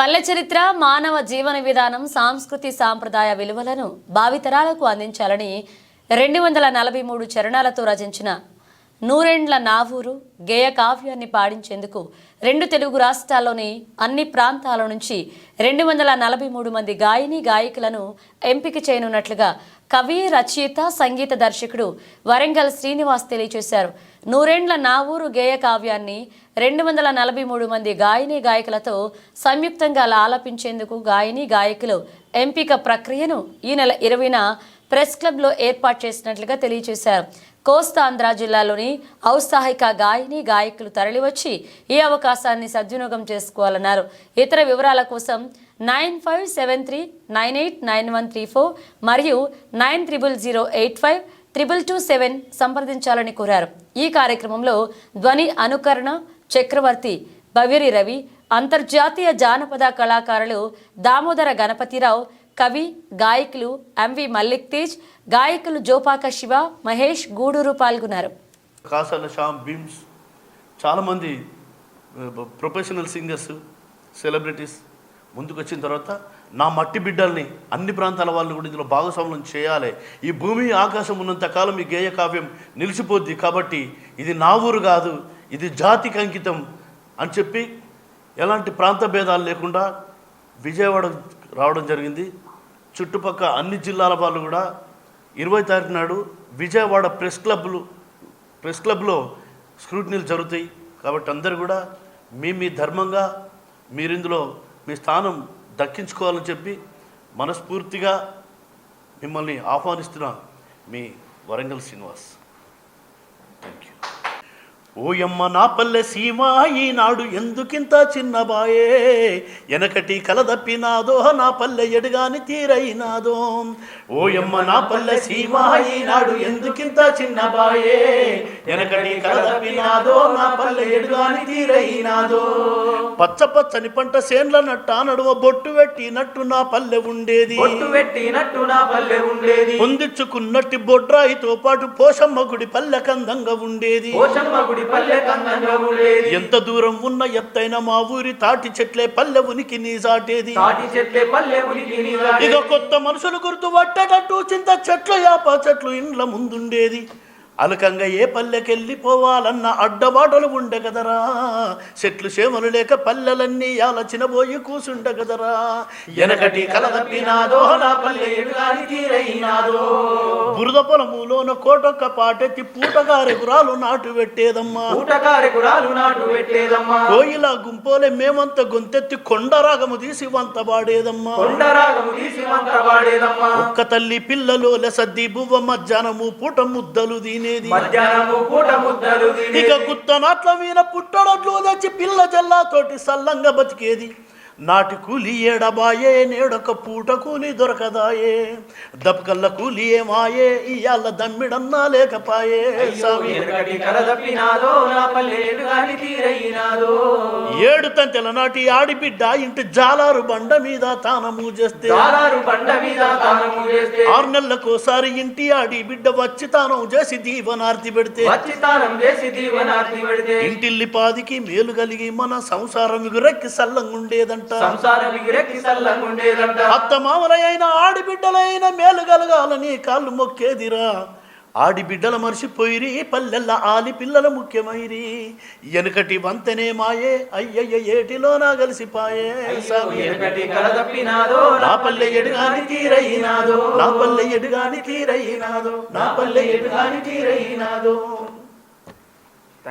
పల్లె చరిత్ర మానవ జీవన విధానం సాంస్కృతి సాంప్రదాయ విలువలను భావితరాలకు అందించాలని 243 చరణాలతో రచించిన నూరేండ్ల నావూరు గేయ కావ్యాన్ని పాడించేందుకు రెండు తెలుగు రాష్ట్రాల్లోని అన్ని ప్రాంతాల నుంచి 243 మంది గాయని గాయకులను ఎంపిక చేయనున్నట్లుగా కవి రచయిత సంగీత దర్శకుడు వరంగల్ శ్రీనివాస్ తెలియజేశారు. నూరేండ్ల నావూరు గేయ కావ్యాన్ని 243 మంది గాయని గాయకులతో సంయుక్తంగా ఆలపించేందుకు గాయని గాయకులు ఎంపిక ప్రక్రియను ఈ నెల 20న ప్రెస్ క్లబ్లో ఏర్పాటు చేసినట్లుగా తెలియజేశారు. కోస్తాంధ్ర జిల్లాలోని ఔత్సాహిక గాయని గాయకులు తరలివచ్చి ఈ అవకాశాన్ని సద్వినియోగం చేసుకోవాలన్నారు. ఇతర వివరాల కోసం 9573989134 మరియు 90085227 సంప్రదించాలని కోరారు. ఈ కార్యక్రమంలో ధ్వని అనుకరణ చక్రవర్తి భవ్యరి రవి, అంతర్జాతీయ జానపద కళాకారులు దామోదర గణపతిరావు, కవి గాయకులు ఎంవి మల్లిక్ తేజ్, గాయకులు జోపాక శివ, మహేష్ గూడూరు పాల్గొన్నారు. కాసాల శ్యామ్ బీమ్స్ చాలామంది ప్రొఫెషనల్ సింగర్స్ సెలబ్రిటీస్ ముందుకు వచ్చిన తర్వాత నా మట్టి బిడ్డల్ని అన్ని ప్రాంతాల వాళ్ళు కూడా ఇందులో భాగస్వామ్యం చేయాలి. ఈ భూమి ఆకాశం ఉన్నంత కాలం ఈ గేయ కావ్యం నిలిచిపోద్ది, కాబట్టి ఇది నా ఊరు కాదు, ఇది జాతికి అంకితం అని చెప్పి ఎలాంటి ప్రాంత భేదాలు లేకుండా విజయవాడ రావడం జరిగింది. చుట్టుపక్కల అన్ని జిల్లాల వాళ్ళు కూడా 20 తారీఖు నాడు విజయవాడ ప్రెస్ క్లబ్లో స్క్రూటినీలు జరుగుతాయి. కాబట్టి అందరూ కూడా మీ ధర్మంగా మీరు ఇందులో మీ స్థానం దక్కించుకోవాలని చెప్పి మనస్ఫూర్తిగా మిమ్మల్ని ఆహ్వానిస్తున్న మీ వరంగల్ శ్రీనివాస్. Thank you. ఓయమ్మ నా పల్లె సీమ ఈనాడు ఎందుకింత చిన్నబాయే, ఎనకటి కలదప్పినాదో నా పల్లె ఎడుగాని తీరైనాదో. ఓయమ్మ నా పల్లె సీమ ఈనాడు ఎందుకింత చిన్నబాయే, ఎనకటి కలదప్పినాదో నా పల్లె ఎడుగాని తీరైనాదో. పచ్చ పచ్చని పంట సేన్ల నట్ట నడువ బొట్టు పెట్టినట్టు నా పల్లె ఉండేది, పొందించుకున్నట్టి బొడ్రాయితో పాటు పోషమ్మ గుడి పల్లె కందంగా ఉండేది. ఎంత దూరం ఉన్న ఎత్తైన మా ఊరి తాటి చెట్లే పల్లె ఉనికి నీ సాటేది. ఇక కొత్త మనుషులు గుర్తు పట్టేటట్టు చింత చెట్లు యాప చెట్లు ఇండ్ల ముందుండేది. అలకంగా ఏ పల్లెకెళ్ళిపోవాలన్న అడ్డబాటలు ఉండే కదరా, చెట్లు చేమలు లేక పల్లెలన్నీ ఆలచినబోయి కూసుండే కదరా. ఎనకటి కలదప్పినాదో నా పల్లె ఎడుగాని తీరైనాదో. బురద పొలములోన కోటొక్క పాటెత్తి పూటగారెగురాలు నాటు పెట్టేదమ్మా, కోయిల గుంపోలే మేమంత గొంతెత్తి కొండరాగము తీసి వంత పాడేదమ్మా. ఒక్క తల్లి పిల్లలు లెసద్ది బువ్వ మధ్యాహ్నము పూట ముద్దలు దీని. ఇక గుత్తనాట్ల మీద పుట్టడట్లు తెచ్చి పిల్ల జల్లాతోటి సల్లంగా బతికేది. నాటి కూలి ఏడబాయే నేడొక పూట కూలి దొరకదాయే, దపకల్ల కూలి ఏమాయే ఇయ్యాల దమ్మిడన్నా లేకపాయే. ఏడు తంతెల నాటి ఆడిబిడ్డ ఇంటి జాలారు బండ మీద తానము చేస్తే, 6 నెలలకోసారి ఇంటి ఆడిబిడ్డ వచ్చి తానం చేసి దీవనార్తి పెడితే, ఇంటిల్లి పాదికి మేలు కలిగి మన సంసారం ఎగురెక్కి సల్లంగుండేదంట. అత్త మామలైన ఆడిబిడ్డలైన మేలు కలగాలని కాళ్ళు మొక్కేదిరా. ఆడిబిడ్డల మర్చిపోయిరి పల్లెల్ల ఆలి పిల్లల ముఖ్యమైరి. ఎనకటి వంతనే మాయే అయ్యయ్య ఏటిలో నా కలిసిపాయే. నా పల్లె ఎడుగాని తీరైనాదో, నా పల్లె ఎడుగాని తీరైనాదో, నా పల్లె ఎడుగాని తీరైనాదో.